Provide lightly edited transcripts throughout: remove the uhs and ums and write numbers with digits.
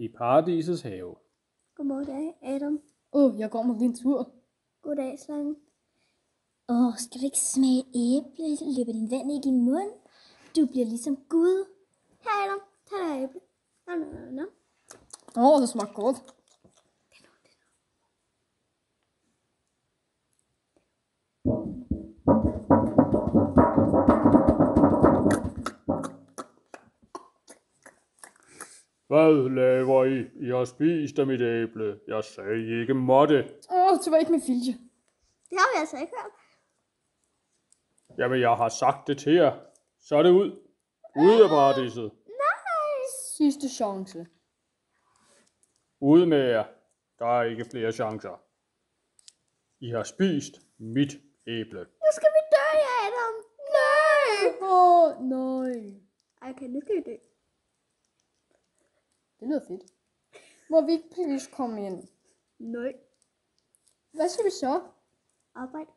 i paradisets have. Godmorgen, Adam. Jeg går med din tur. Goddag, slangen. Skal du ikke smage et æble? Så løber din vand ikke i mund. Du bliver ligesom Gud. Her, Adam. Tag dig æble. Nå. Det smager godt. Hvad laver I? I har spist af mit æble. Jeg sagde, I ikke måtte. Det var ikke min vilje. Det har vi altså ikke hørt. Jamen, jeg har sagt det til jer. Så er det ud. Ud af paradiset. Sidste chance. Ud med jer. Der er ikke flere chancer. I har spist mit æble. Nu skal vi dø, Adam. Nej. Nej. Okay, nu skal vi dø. Det lyder fedt. Må vi ikke please komme ind? Nej. Hvad skal vi så? Arbejde.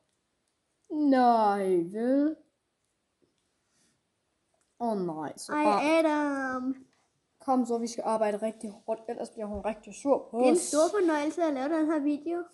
Nej, vel? Nej. Så Ej, Adam. kom så, vi skal arbejde rigtig hårdt, ellers bliver hun rigtig sur på os. Det er en stor fornøjelse at lave den her video.